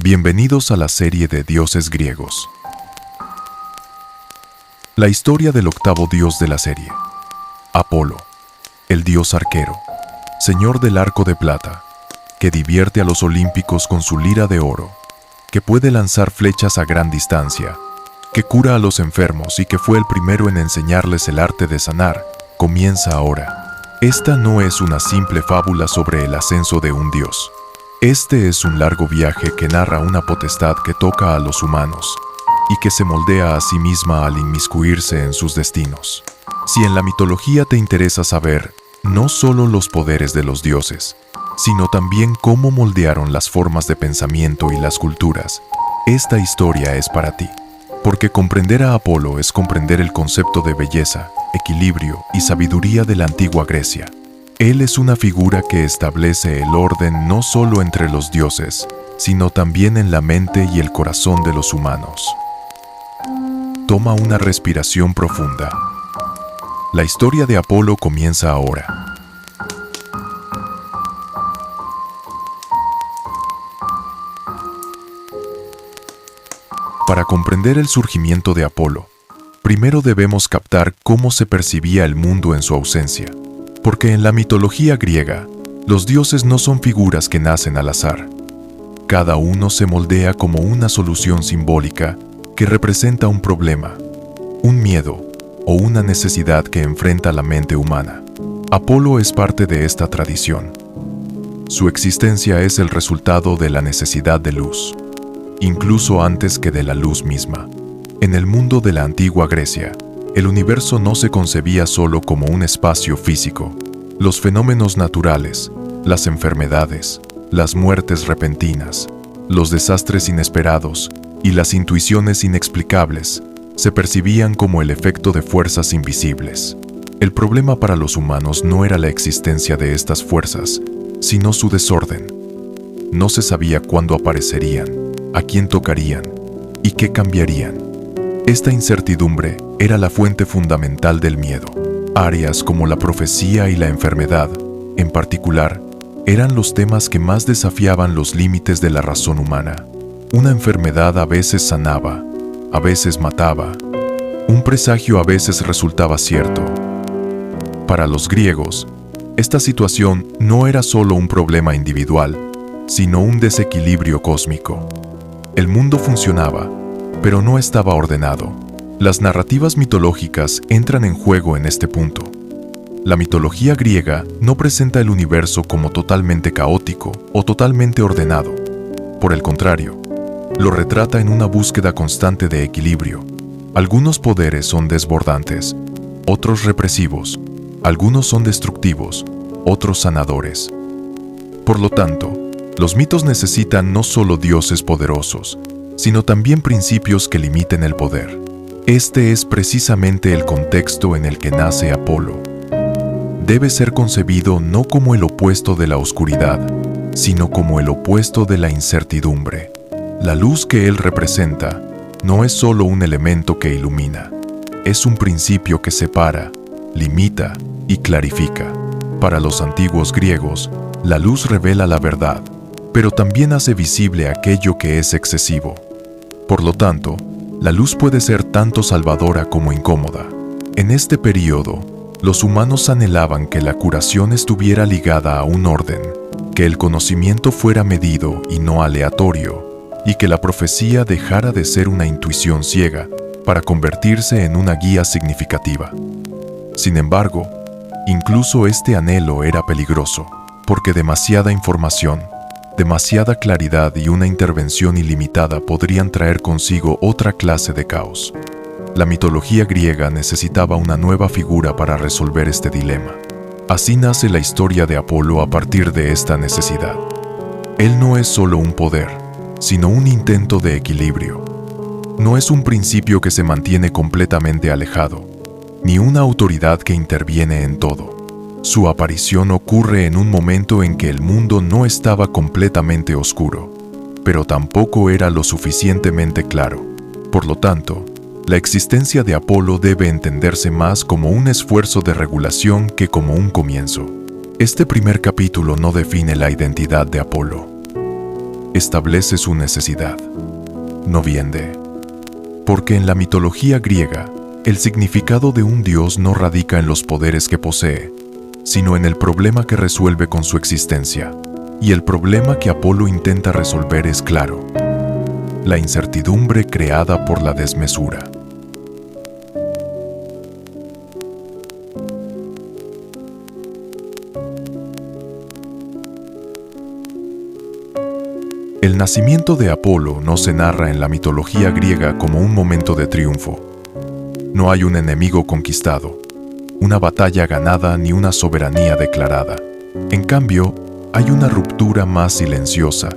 Bienvenidos a la serie de dioses griegos. La historia del octavo dios de la serie. Apolo, el dios arquero, señor del arco de plata, que divierte a los olímpicos con su lira de oro, que puede lanzar flechas a gran distancia, que cura a los enfermos y que fue el primero en enseñarles el arte de sanar, comienza ahora. Esta no es una simple fábula sobre el ascenso de un dios. Este es un largo viaje que narra una potestad que toca a los humanos y que se moldea a sí misma al inmiscuirse en sus destinos. Si en la mitología te interesa saber no solo los poderes de los dioses, sino también cómo moldearon las formas de pensamiento y las culturas, esta historia es para ti. Porque comprender a Apolo es comprender el concepto de belleza, equilibrio y sabiduría de la antigua Grecia. Él es una figura que establece el orden no solo entre los dioses, sino también en la mente y el corazón de los humanos. Toma una respiración profunda. La historia de Apolo comienza ahora. Para comprender el surgimiento de Apolo, primero debemos captar cómo se percibía el mundo en su ausencia, porque en la mitología griega, los dioses no son figuras que nacen al azar. Cada uno se moldea como una solución simbólica que representa un problema, un miedo o una necesidad que enfrenta la mente humana. Apolo es parte de esta tradición. Su existencia es el resultado de la necesidad de luz, incluso antes que de la luz misma. En el mundo de la antigua Grecia, el universo no se concebía solo como un espacio físico. Los fenómenos naturales, las enfermedades, las muertes repentinas, los desastres inesperados y las intuiciones inexplicables se percibían como el efecto de fuerzas invisibles. El problema para los humanos no era la existencia de estas fuerzas, sino su desorden. No se sabía cuándo aparecerían, a quién tocarían y qué cambiarían. Esta incertidumbre era la fuente fundamental del miedo. Áreas como la profecía y la enfermedad, en particular, eran los temas que más desafiaban los límites de la razón humana. Una enfermedad a veces sanaba, a veces mataba. Un presagio a veces resultaba cierto. Para los griegos, esta situación no era solo un problema individual, sino un desequilibrio cósmico. El mundo funcionaba, pero no estaba ordenado. Las narrativas mitológicas entran en juego en este punto. La mitología griega no presenta el universo como totalmente caótico o totalmente ordenado. Por el contrario, lo retrata en una búsqueda constante de equilibrio. Algunos poderes son desbordantes, otros represivos, algunos son destructivos, otros sanadores. Por lo tanto, los mitos necesitan no solo dioses poderosos, sino también principios que limiten el poder. Este es precisamente el contexto en el que nace Apolo. Debe ser concebido no como el opuesto de la oscuridad, sino como el opuesto de la incertidumbre. La luz que él representa no es solo un elemento que ilumina, es un principio que separa, limita y clarifica. Para los antiguos griegos, la luz revela la verdad, pero también hace visible aquello que es excesivo. Por lo tanto, la luz puede ser tanto salvadora como incómoda. En este período, los humanos anhelaban que la curación estuviera ligada a un orden, que el conocimiento fuera medido y no aleatorio, y que la profecía dejara de ser una intuición ciega para convertirse en una guía significativa. Sin embargo, incluso este anhelo era peligroso, porque demasiada información, demasiada claridad y una intervención ilimitada podrían traer consigo otra clase de caos. La mitología griega necesitaba una nueva figura para resolver este dilema. Así nace la historia de Apolo a partir de esta necesidad. Él no es solo un poder, sino un intento de equilibrio. No es un principio que se mantiene completamente alejado, ni una autoridad que interviene en todo. Su aparición ocurre en un momento en que el mundo no estaba completamente oscuro, pero tampoco era lo suficientemente claro. Por lo tanto, la existencia de Apolo debe entenderse más como un esfuerzo de regulación que como un comienzo. Este primer capítulo no define la identidad de Apolo. establece su necesidad, no bien de. Porque en la mitología griega, el significado de un dios no radica en los poderes que posee, sino en el problema que resuelve con su existencia. Y el problema que Apolo intenta resolver es claro: la incertidumbre creada por la desmesura. El nacimiento de Apolo no se narra en la mitología griega como un momento de triunfo. No hay un enemigo conquistado, una batalla ganada ni una soberanía declarada. En cambio, hay una ruptura más silenciosa,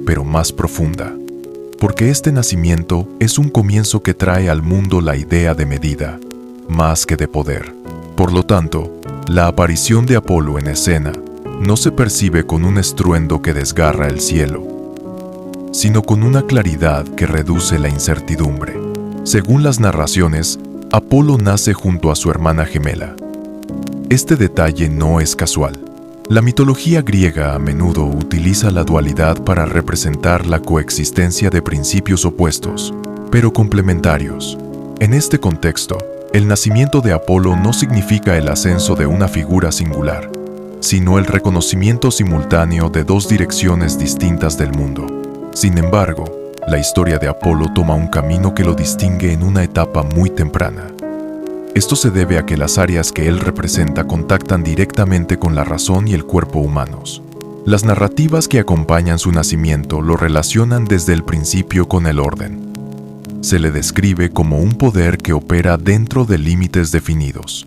pero más profunda, porque este nacimiento es un comienzo que trae al mundo la idea de medida, más que de poder. Por lo tanto, la aparición de Apolo en escena no se percibe con un estruendo que desgarra el cielo, sino con una claridad que reduce la incertidumbre. Según las narraciones, Apolo nace junto a su hermana gemela. Este detalle no es casual. La mitología griega a menudo utiliza la dualidad para representar la coexistencia de principios opuestos, pero complementarios. En este contexto, el nacimiento de Apolo no significa el ascenso de una figura singular, sino el reconocimiento simultáneo de dos direcciones distintas del mundo. Sin embargo, la historia de Apolo toma un camino que lo distingue en una etapa muy temprana. Esto se debe a que las áreas que él representa contactan directamente con la razón y el cuerpo humanos. Las narrativas que acompañan su nacimiento lo relacionan desde el principio con el orden. Se le describe como un poder que opera dentro de límites definidos,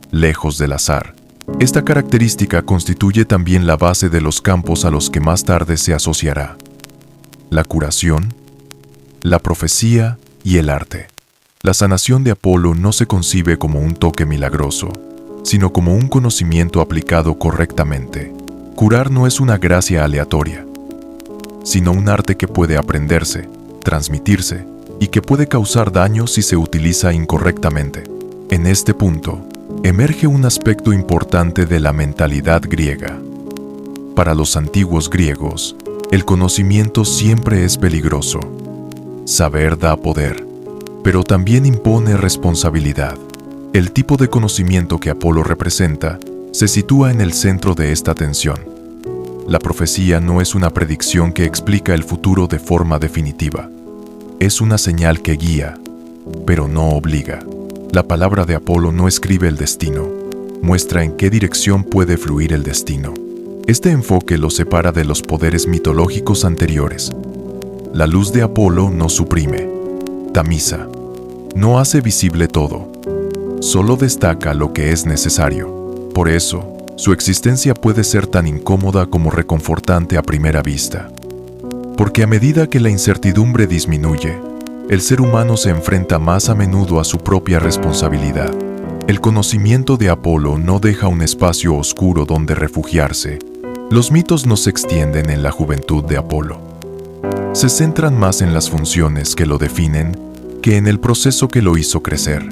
lejos del azar. Esta característica constituye también la base de los campos a los que más tarde se asociará: la curación, la profecía y el arte. La sanación de Apolo no se concibe como un toque milagroso, sino como un conocimiento aplicado correctamente. Curar no es una gracia aleatoria, sino un arte que puede aprenderse, transmitirse y que puede causar daño si se utiliza incorrectamente. En este punto, emerge un aspecto importante de la mentalidad griega. Para los antiguos griegos, el conocimiento siempre es peligroso. Saber da poder, pero también impone responsabilidad. El tipo de conocimiento que Apolo representa se sitúa en el centro de esta tensión. La profecía no es una predicción que explica el futuro de forma definitiva. Es una señal que guía, pero no obliga. La palabra de Apolo no escribe el destino, muestra en qué dirección puede fluir el destino. Este enfoque lo separa de los poderes mitológicos anteriores. La luz de Apolo no suprime, tamiza, no hace visible todo, solo destaca lo que es necesario. Por eso, su existencia puede ser tan incómoda como reconfortante a primera vista. Porque a medida que la incertidumbre disminuye, el ser humano se enfrenta más a menudo a su propia responsabilidad. El conocimiento de Apolo no deja un espacio oscuro donde refugiarse. Los mitos no se extienden en la juventud de Apolo. Se centran más en las funciones que lo definen que en el proceso que lo hizo crecer.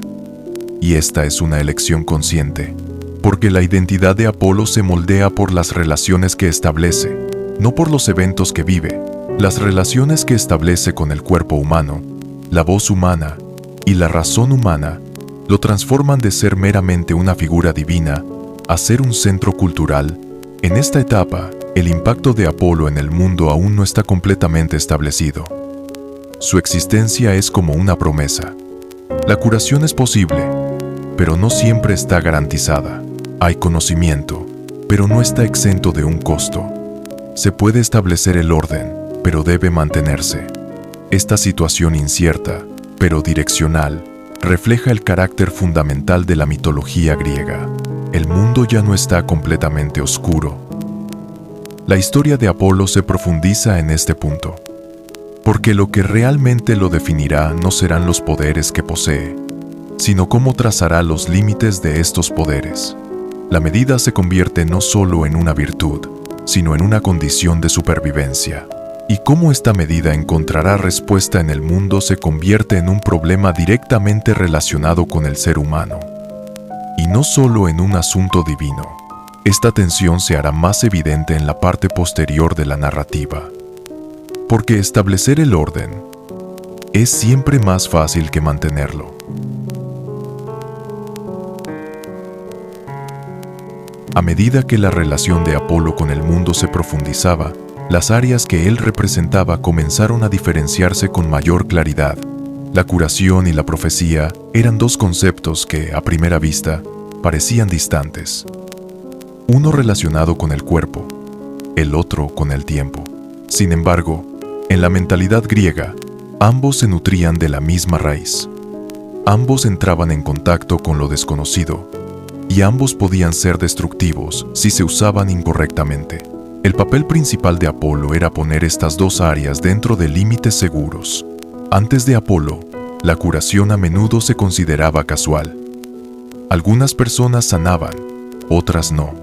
Y esta es una elección consciente, porque la identidad de Apolo se moldea por las relaciones que establece, no por los eventos que vive. Las relaciones que establece con el cuerpo humano, la voz humana y la razón humana lo transforman de ser meramente una figura divina a ser un centro cultural. En esta etapa, el impacto de Apolo en el mundo aún no está completamente establecido. Su existencia es como una promesa. La curación es posible, pero no siempre está garantizada. Hay conocimiento, pero no está exento de un costo. Se puede establecer el orden, pero debe mantenerse. Esta situación incierta, pero direccional, refleja el carácter fundamental de la mitología griega. El mundo ya no está completamente oscuro. La historia de Apolo se profundiza en este punto, porque lo que realmente lo definirá no serán los poderes que posee, sino cómo trazará los límites de estos poderes. La medida se convierte no solo en una virtud, sino en una condición de supervivencia. Y cómo esta medida encontrará respuesta en el mundo se convierte en un problema directamente relacionado con el ser humano, y no solo en un asunto divino. Esta tensión se hará más evidente en la parte posterior de la narrativa. porque establecer el orden es siempre más fácil que mantenerlo. A medida que la relación de Apolo con el mundo se profundizaba, las áreas que él representaba comenzaron a diferenciarse con mayor claridad. La curación y la profecía eran dos conceptos que, a primera vista, parecían distantes. Uno relacionado con el cuerpo, el otro con el tiempo. Sin embargo, en la mentalidad griega, ambos se nutrían de la misma raíz. Ambos entraban en contacto con lo desconocido, y ambos podían ser destructivos si se usaban incorrectamente. El papel principal de Apolo era poner estas dos áreas dentro de límites seguros. Antes de Apolo, la curación a menudo se consideraba casual. Algunas personas sanaban, otras no.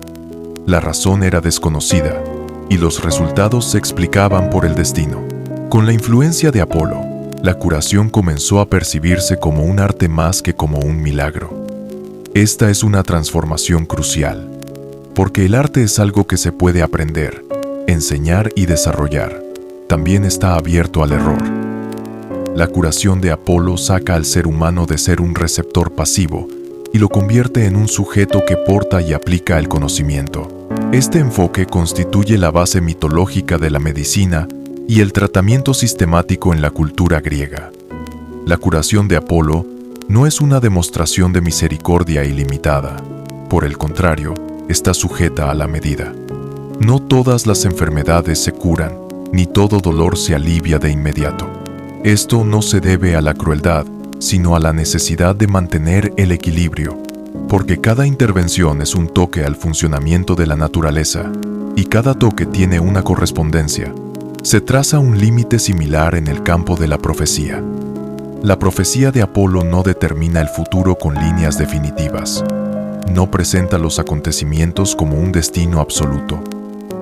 La razón era desconocida, y los resultados se explicaban por el destino. Con la influencia de Apolo, la curación comenzó a percibirse como un arte más que como un milagro. Esta es una transformación crucial, porque el arte es algo que se puede aprender, enseñar y desarrollar. También está abierto al error. La curación de Apolo saca al ser humano de ser un receptor pasivo y lo convierte en un sujeto que porta y aplica el conocimiento. Este enfoque constituye la base mitológica de la medicina y el tratamiento sistemático en la cultura griega. La curación de Apolo no es una demostración de misericordia ilimitada. Por el contrario, está sujeta a la medida. No todas las enfermedades se curan, ni todo dolor se alivia de inmediato. Esto no se debe a la crueldad, sino a la necesidad de mantener el equilibrio, porque cada intervención es un toque al funcionamiento de la naturaleza, y cada toque tiene una correspondencia. Se traza un límite similar en el campo de la profecía. La profecía de Apolo no determina el futuro con líneas definitivas. No presenta los acontecimientos como un destino absoluto.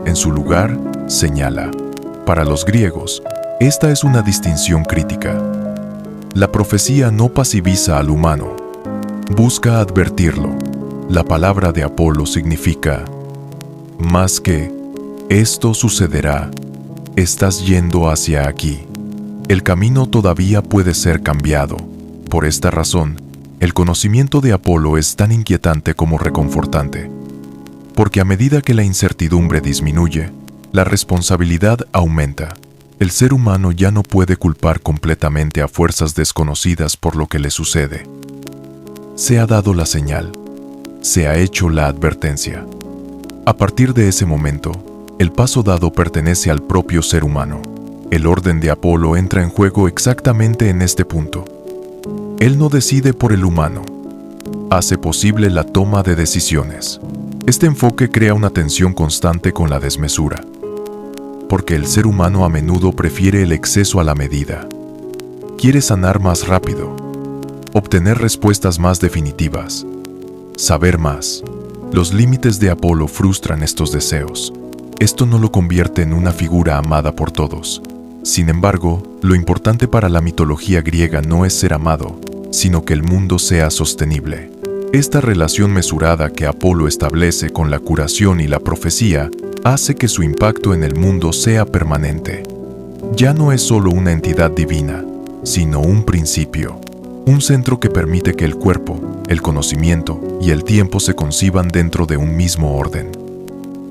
En su lugar, señala. Para los griegos, esta es una distinción crítica. La profecía no pasiviza al humano, busca advertirlo. La palabra de Apolo significa, más que, esto sucederá, estás yendo hacia aquí. El camino todavía puede ser cambiado. Por esta razón, el conocimiento de Apolo es tan inquietante como reconfortante. Porque a medida que la incertidumbre disminuye, la responsabilidad aumenta. El ser humano ya no puede culpar completamente a fuerzas desconocidas por lo que le sucede. Se ha dado la señal, se ha hecho la advertencia. A partir de ese momento, el paso dado pertenece al propio ser humano. El orden de Apolo entra en juego exactamente en este punto. Él no decide por el humano, hace posible la toma de decisiones. Este enfoque crea una tensión constante con la desmesura, porque el ser humano a menudo prefiere el exceso a la medida. Quiere sanar más rápido, obtener respuestas más definitivas, saber más. Los límites de Apolo frustran estos deseos. Esto no lo convierte en una figura amada por todos. Sin embargo, lo importante para la mitología griega no es ser amado, sino que el mundo sea sostenible. Esta relación mesurada que Apolo establece con la curación y la profecía hace que su impacto en el mundo sea permanente. Ya no es solo una entidad divina, sino un principio, un centro que permite que el cuerpo, el conocimiento y el tiempo se conciban dentro de un mismo orden.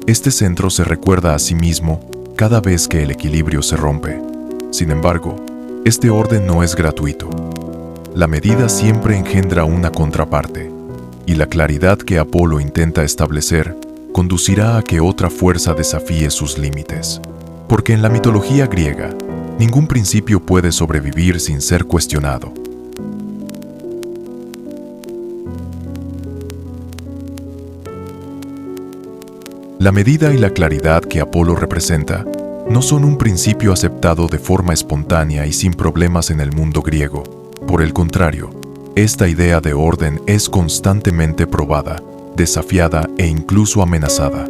Este centro se recuerda a sí mismo cada vez que el equilibrio se rompe. Sin embargo, este orden no es gratuito. La medida siempre engendra una contraparte, y la claridad que Apolo intenta establecer conducirá a que otra fuerza desafíe sus límites. Porque en la mitología griega, ningún principio puede sobrevivir sin ser cuestionado. La medida y la claridad que Apolo representa no son un principio aceptado de forma espontánea y sin problemas en el mundo griego. Por el contrario, esta idea de orden es constantemente probada, desafiada e incluso amenazada.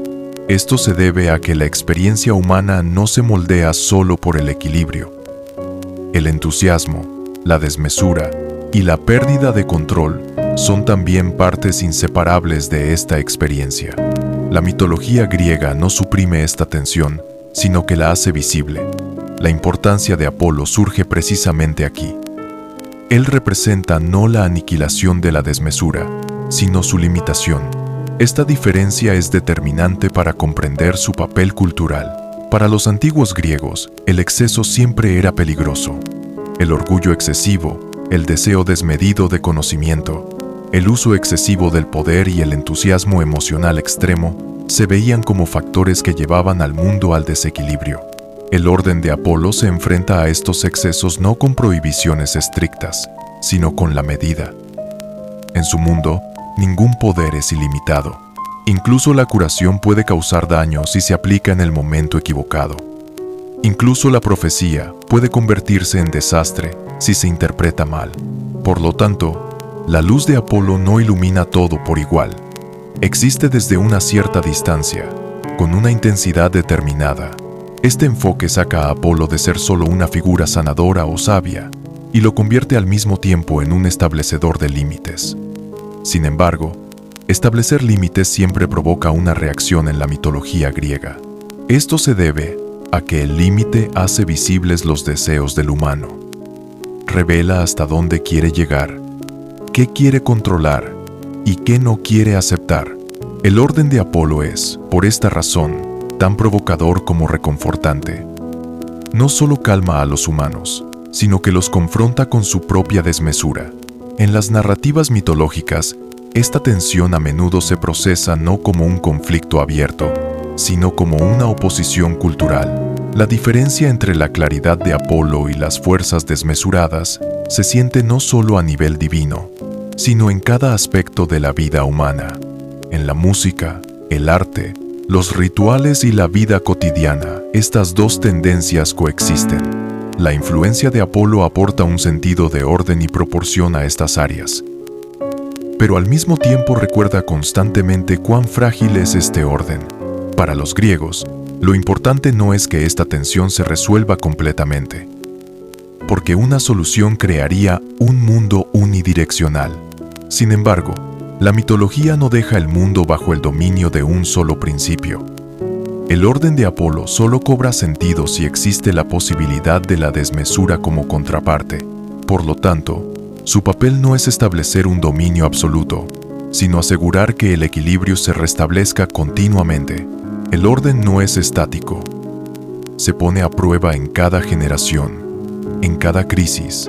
Esto se debe a que la experiencia humana no se moldea solo por el equilibrio. El entusiasmo, la desmesura y la pérdida de control son también partes inseparables de esta experiencia. La mitología griega no suprime esta tensión, sino que la hace visible. La importancia de Apolo surge precisamente aquí. Él representa no la aniquilación de la desmesura, sino su limitación. Esta diferencia es determinante para comprender su papel cultural. Para los antiguos griegos, el exceso siempre era peligroso. El orgullo excesivo, el deseo desmedido de conocimiento, el uso excesivo del poder y el entusiasmo emocional extremo se veían como factores que llevaban al mundo al desequilibrio. El orden de Apolo se enfrenta a estos excesos no con prohibiciones estrictas, sino con la medida. En su mundo, ningún poder es ilimitado. Incluso la curación puede causar daño si se aplica en el momento equivocado. Incluso la profecía puede convertirse en desastre si se interpreta mal. Por lo tanto, la luz de Apolo no ilumina todo por igual. Existe desde una cierta distancia, con una intensidad determinada. Este enfoque saca a Apolo de ser solo una figura sanadora o sabia, y lo convierte al mismo tiempo en un establecedor de límites. Sin embargo, establecer límites siempre provoca una reacción en la mitología griega. Esto se debe a que el límite hace visibles los deseos del humano. Revela hasta dónde quiere llegar, qué quiere controlar y qué no quiere aceptar. El orden de Apolo es, por esta razón, tan provocador como reconfortante. No solo calma a los humanos, sino que los confronta con su propia desmesura. En las narrativas mitológicas, esta tensión a menudo se procesa no como un conflicto abierto, sino como una oposición cultural. La diferencia entre la claridad de Apolo y las fuerzas desmesuradas se siente no solo a nivel divino, sino en cada aspecto de la vida humana, en la música, el arte, los rituales y la vida cotidiana. Estas dos tendencias coexisten. La influencia de Apolo aporta un sentido de orden y proporción a estas áreas, pero al mismo tiempo recuerda constantemente cuán frágil es este orden. Para los griegos, lo importante no es que esta tensión se resuelva completamente, porque una solución crearía un mundo unidireccional. Sin embargo, la mitología no deja el mundo bajo el dominio de un solo principio. El orden de Apolo solo cobra sentido si existe la posibilidad de la desmesura como contraparte. Por lo tanto, su papel no es establecer un dominio absoluto, sino asegurar que el equilibrio se restablezca continuamente. El orden no es estático. Se pone a prueba en cada generación, en cada crisis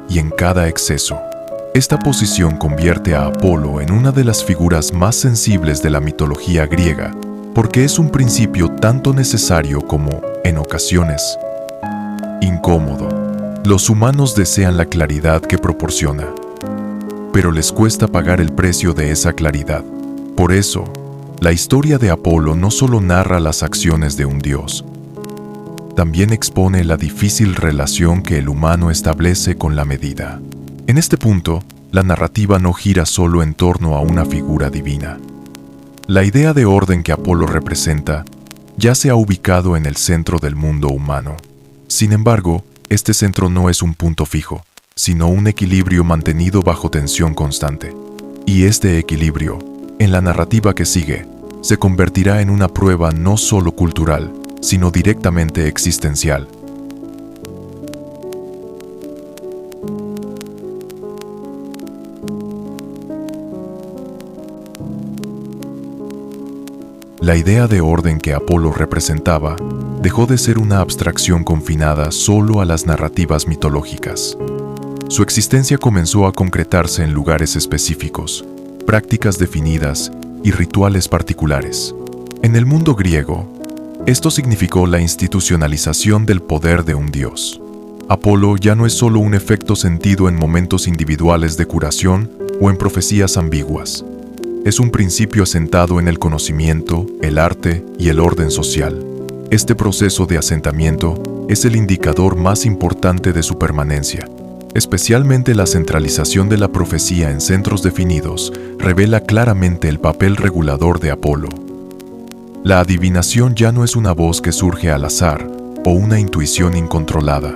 y en cada exceso. Esta posición convierte a Apolo en una de las figuras más sensibles de la mitología griega, porque es un principio tanto necesario como, en ocasiones, incómodo. Los humanos desean la claridad que proporciona, pero les cuesta pagar el precio de esa claridad. Por eso, la historia de Apolo no solo narra las acciones de un dios, también expone la difícil relación que el humano establece con la medida. En este punto, la narrativa no gira solo en torno a una figura divina. La idea de orden que Apolo representa ya se ha ubicado en el centro del mundo humano. Sin embargo, este centro no es un punto fijo, sino un equilibrio mantenido bajo tensión constante. Y este equilibrio, en la narrativa que sigue, se convertirá en una prueba no solo cultural, sino directamente existencial. La idea de orden que Apolo representaba dejó de ser una abstracción confinada solo a las narrativas mitológicas. Su existencia comenzó a concretarse en lugares específicos, prácticas definidas y rituales particulares. En el mundo griego, esto significó la institucionalización del poder de un dios. Apolo ya no es solo un efecto sentido en momentos individuales de curación o en profecías ambiguas. Es un principio asentado en el conocimiento, el arte y el orden social. Este proceso de asentamiento es el indicador más importante de su permanencia. Especialmente la centralización de la profecía en centros definidos revela claramente el papel regulador de Apolo. La adivinación ya no es una voz que surge al azar o una intuición incontrolada.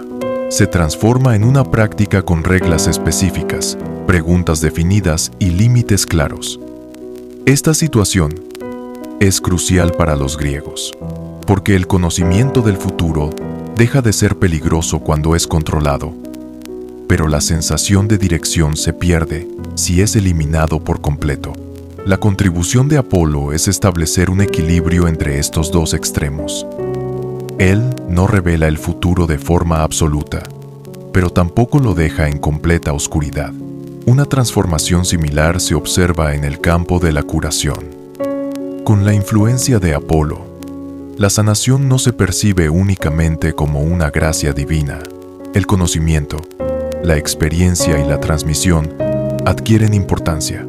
Se transforma en una práctica con reglas específicas, preguntas definidas y límites claros. Esta situación es crucial para los griegos, porque el conocimiento del futuro deja de ser peligroso cuando es controlado, pero la sensación de dirección se pierde si es eliminado por completo. La contribución de Apolo es establecer un equilibrio entre estos dos extremos. Él no revela el futuro de forma absoluta, pero tampoco lo deja en completa oscuridad. Una transformación similar se observa en el campo de la curación. Con la influencia de Apolo, la sanación no se percibe únicamente como una gracia divina. El conocimiento, la experiencia y la transmisión adquieren importancia.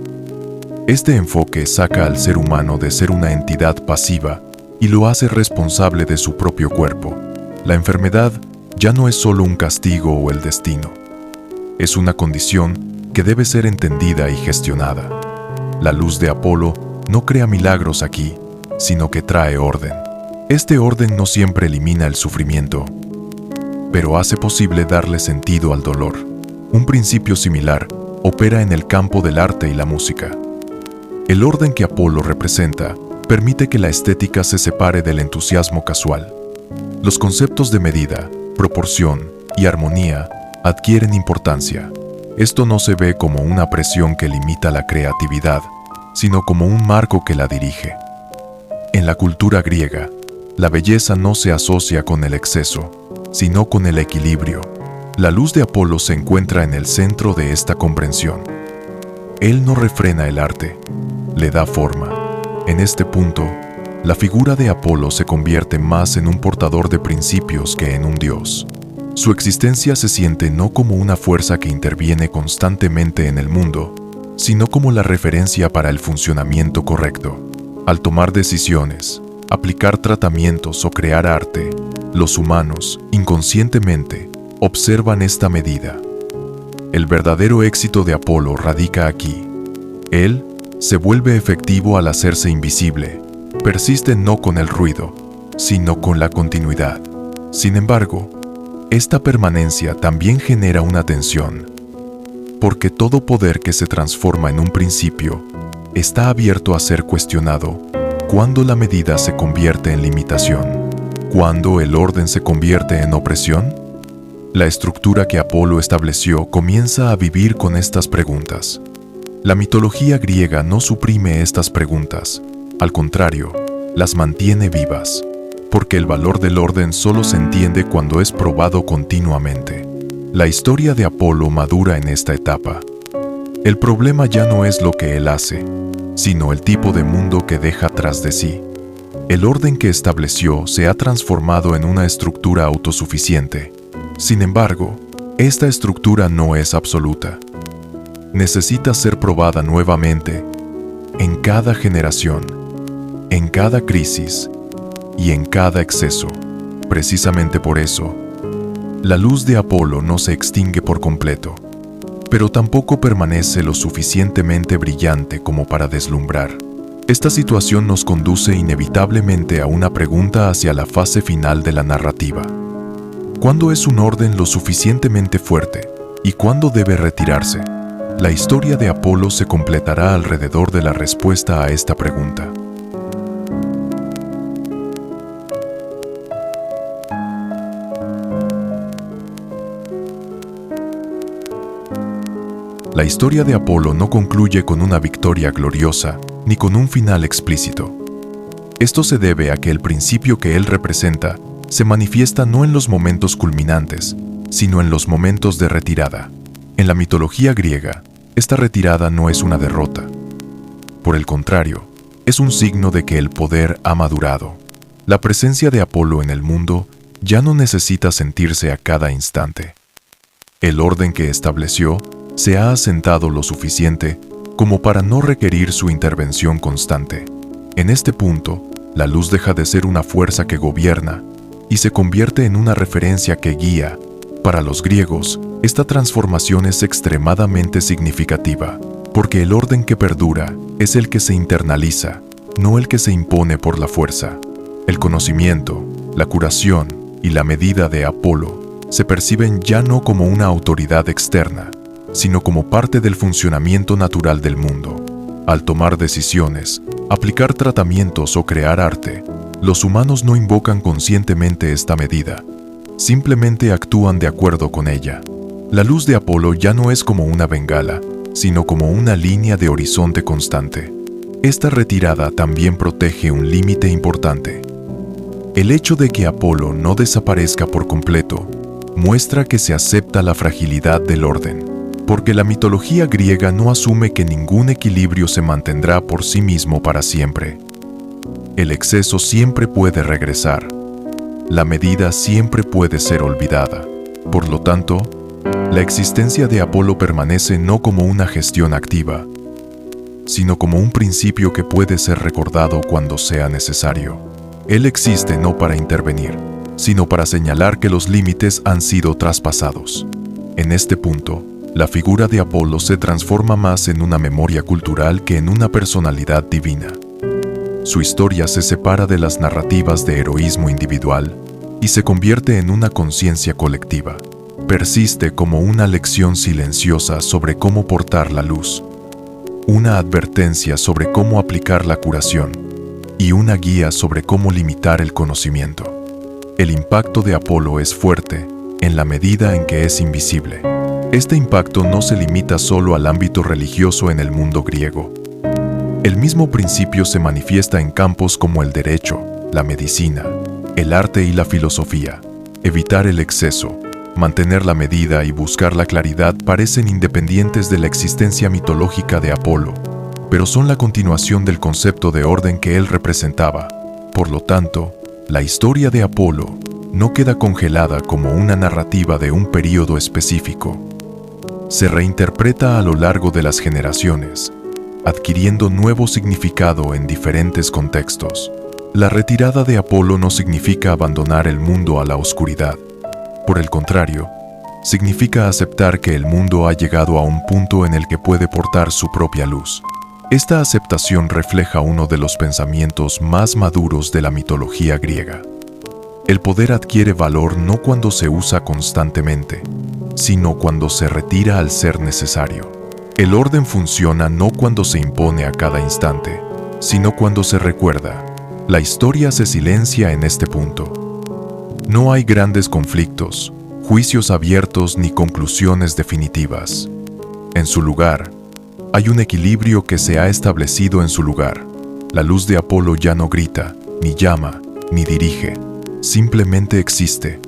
Este enfoque saca al ser humano de ser una entidad pasiva y lo hace responsable de su propio cuerpo. La enfermedad ya no es solo un castigo o el destino. Es una condición que debe ser entendida y gestionada. La luz de Apolo no crea milagros aquí, sino que trae orden. Este orden no siempre elimina el sufrimiento, pero hace posible darle sentido al dolor. Un principio similar opera en el campo del arte y la música. El orden que Apolo representa permite que la estética se separe del entusiasmo casual. Los conceptos de medida, proporción y armonía adquieren importancia. Esto no se ve como una presión que limita la creatividad, sino como un marco que la dirige. En la cultura griega, la belleza no se asocia con el exceso, sino con el equilibrio. La luz de Apolo se encuentra en el centro de esta comprensión. Él no refrena el arte, le da forma. En este punto, la figura de Apolo se convierte más en un portador de principios que en un dios. Su existencia se siente no como una fuerza que interviene constantemente en el mundo, sino como la referencia para el funcionamiento correcto. Al tomar decisiones, aplicar tratamientos o crear arte, los humanos, inconscientemente, observan esta medida. El verdadero éxito de Apolo radica aquí. Él se vuelve efectivo al hacerse invisible. Persiste no con el ruido, sino con la continuidad. Sin embargo, esta permanencia también genera una tensión, porque todo poder que se transforma en un principio está abierto a ser cuestionado cuando la medida se convierte en limitación, cuando el orden se convierte en opresión. La estructura que Apolo estableció comienza a vivir con estas preguntas. La mitología griega no suprime estas preguntas, al contrario, las mantiene vivas, porque el valor del orden solo se entiende cuando es probado continuamente. La historia de Apolo madura en esta etapa. El problema ya no es lo que él hace, sino el tipo de mundo que deja tras de sí. El orden que estableció se ha transformado en una estructura autosuficiente. Sin embargo, esta estructura no es absoluta. Necesita ser probada nuevamente en cada generación, en cada crisis y en cada exceso. Precisamente por eso, la luz de Apolo no se extingue por completo, pero tampoco permanece lo suficientemente brillante como para deslumbrar. Esta situación nos conduce inevitablemente a una pregunta hacia la fase final de la narrativa. ¿Cuándo es un orden lo suficientemente fuerte y cuándo debe retirarse? La historia de Apolo se completará alrededor de la respuesta a esta pregunta. La historia de Apolo no concluye con una victoria gloriosa ni con un final explícito. Esto se debe a que el principio que él representa se manifiesta no en los momentos culminantes, sino en los momentos de retirada. En la mitología griega, esta retirada no es una derrota. Por el contrario, es un signo de que el poder ha madurado. La presencia de Apolo en el mundo ya no necesita sentirse a cada instante. El orden que estableció se ha asentado lo suficiente como para no requerir su intervención constante. En este punto, la luz deja de ser una fuerza que gobierna y se convierte en una referencia que guía. Para los griegos, esta transformación es extremadamente significativa, porque el orden que perdura es el que se internaliza, no el que se impone por la fuerza. El conocimiento, la curación y la medida de Apolo se perciben ya no como una autoridad externa, sino como parte del funcionamiento natural del mundo. Al tomar decisiones, aplicar tratamientos o crear arte, los humanos no invocan conscientemente esta medida, simplemente actúan de acuerdo con ella. La luz de Apolo ya no es como una bengala, sino como una línea de horizonte constante. Esta retirada también protege un límite importante. El hecho de que Apolo no desaparezca por completo muestra que se acepta la fragilidad del orden, porque la mitología griega no asume que ningún equilibrio se mantendrá por sí mismo para siempre. El exceso siempre puede regresar. La medida siempre puede ser olvidada. Por lo tanto, la existencia de Apolo permanece no como una gestión activa, sino como un principio que puede ser recordado cuando sea necesario. Él existe no para intervenir, sino para señalar que los límites han sido traspasados. En este punto, la figura de Apolo se transforma más en una memoria cultural que en una personalidad divina. Su historia se separa de las narrativas de heroísmo individual y se convierte en una conciencia colectiva. Persiste como una lección silenciosa sobre cómo portar la luz, una advertencia sobre cómo aplicar la curación y una guía sobre cómo limitar el conocimiento. El impacto de Apolo es fuerte en la medida en que es invisible. Este impacto no se limita solo al ámbito religioso en el mundo griego. El mismo principio se manifiesta en campos como el derecho, la medicina, el arte y la filosofía. Evitar el exceso, mantener la medida y buscar la claridad parecen independientes de la existencia mitológica de Apolo, pero son la continuación del concepto de orden que él representaba. Por lo tanto, la historia de Apolo no queda congelada como una narrativa de un período específico. Se reinterpreta a lo largo de las generaciones, adquiriendo nuevo significado en diferentes contextos. La retirada de Apolo no significa abandonar el mundo a la oscuridad. Por el contrario, significa aceptar que el mundo ha llegado a un punto en el que puede portar su propia luz. Esta aceptación refleja uno de los pensamientos más maduros de la mitología griega. El poder adquiere valor no cuando se usa constantemente, sino cuando se retira al ser necesario. El orden funciona no cuando se impone a cada instante, sino cuando se recuerda. La historia se silencia en este punto. No hay grandes conflictos, juicios abiertos ni conclusiones definitivas. En su lugar, hay un equilibrio que se ha establecido en su lugar. La luz de Apolo ya no grita, ni llama, ni dirige. Simplemente existe,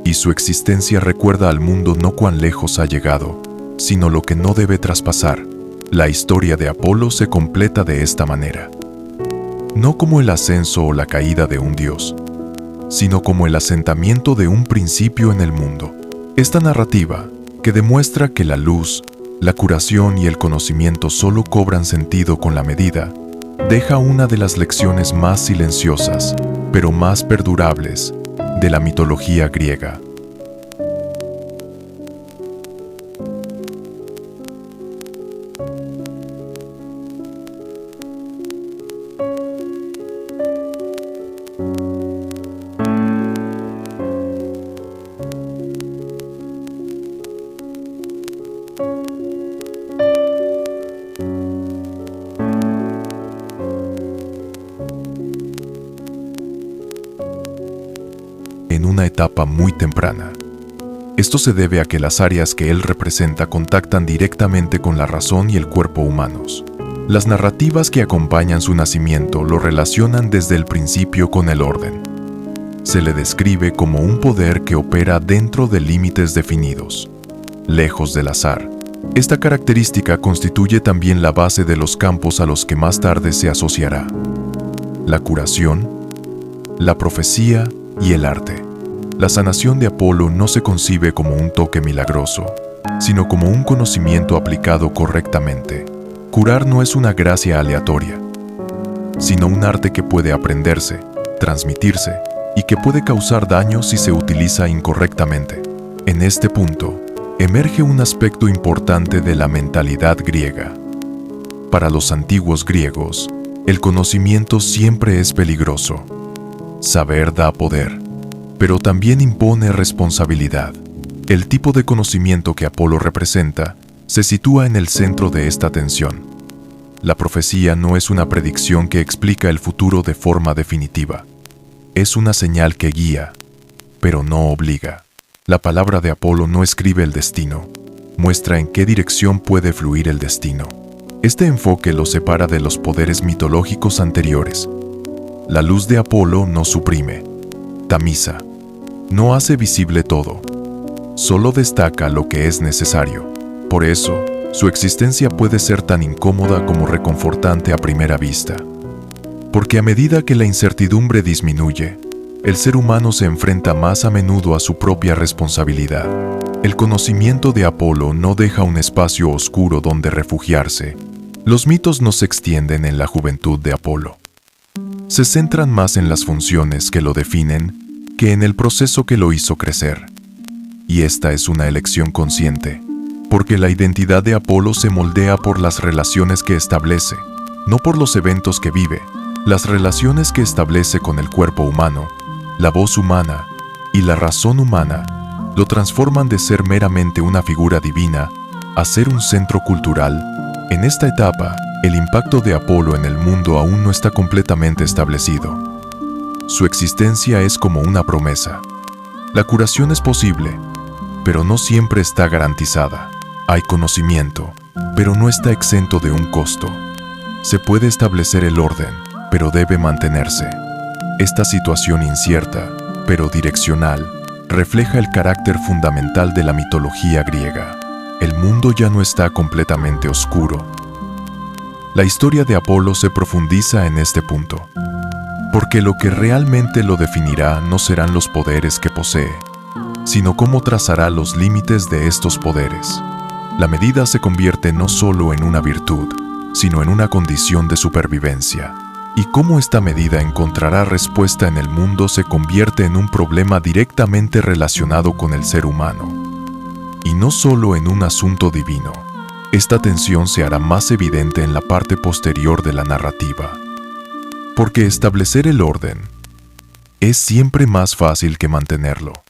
y su existencia recuerda al mundo no cuán lejos ha llegado, sino lo que no debe traspasar. La historia de Apolo se completa de esta manera. No como el ascenso o la caída de un dios, sino como el asentamiento de un principio en el mundo. Esta narrativa, que demuestra que la luz, la curación y el conocimiento solo cobran sentido con la medida, deja una de las lecciones más silenciosas, pero más perdurables, de la mitología griega. En una etapa muy temprana. Esto se debe a que las áreas que él representa contactan directamente con la razón y el cuerpo humanos. Las narrativas que acompañan su nacimiento lo relacionan desde el principio con el orden. Se le describe como un poder que opera dentro de límites definidos, lejos del azar. Esta característica constituye también la base de los campos a los que más tarde se asociará: la curación, la profecía y el arte. La sanación de Apolo no se concibe como un toque milagroso, sino como un conocimiento aplicado correctamente. Curar no es una gracia aleatoria, sino un arte que puede aprenderse, transmitirse y que puede causar daño si se utiliza incorrectamente. En este punto, emerge un aspecto importante de la mentalidad griega. Para los antiguos griegos, el conocimiento siempre es peligroso. Saber da poder, pero también impone responsabilidad. El tipo de conocimiento que Apolo representa se sitúa en el centro de esta tensión. La profecía no es una predicción que explica el futuro de forma definitiva. Es una señal que guía, pero no obliga. La palabra de Apolo no escribe el destino, muestra en qué dirección puede fluir el destino. Este enfoque lo separa de los poderes mitológicos anteriores. La luz de Apolo no suprime, tamiza, no hace visible todo, solo destaca lo que es necesario. Por eso, su existencia puede ser tan incómoda como reconfortante a primera vista. Porque a medida que la incertidumbre disminuye, el ser humano se enfrenta más a menudo a su propia responsabilidad. El conocimiento de Apolo no deja un espacio oscuro donde refugiarse. Los mitos no se extienden en la juventud de Apolo. Se centran más en las funciones que lo definen que en el proceso que lo hizo crecer. Y esta es una elección consciente, porque la identidad de Apolo se moldea por las relaciones que establece, no por los eventos que vive. Las relaciones que establece con el cuerpo humano, la voz humana y la razón humana lo transforman de ser meramente una figura divina a ser un centro cultural. En esta etapa, el impacto de Apolo en el mundo aún no está completamente establecido. Su existencia es como una promesa. La curación es posible, pero no siempre está garantizada. Hay conocimiento, pero no está exento de un costo. Se puede establecer el orden, pero debe mantenerse. Esta situación incierta, pero direccional, refleja el carácter fundamental de la mitología griega. El mundo ya no está completamente oscuro. La historia de Apolo se profundiza en este punto, porque lo que realmente lo definirá no serán los poderes que posee, sino cómo trazará los límites de estos poderes. La medida se convierte no solo en una virtud, sino en una condición de supervivencia. Y cómo esta medida encontrará respuesta en el mundo se convierte en un problema directamente relacionado con el ser humano. Y no solo en un asunto divino. Esta tensión se hará más evidente en la parte posterior de la narrativa. Porque establecer el orden es siempre más fácil que mantenerlo.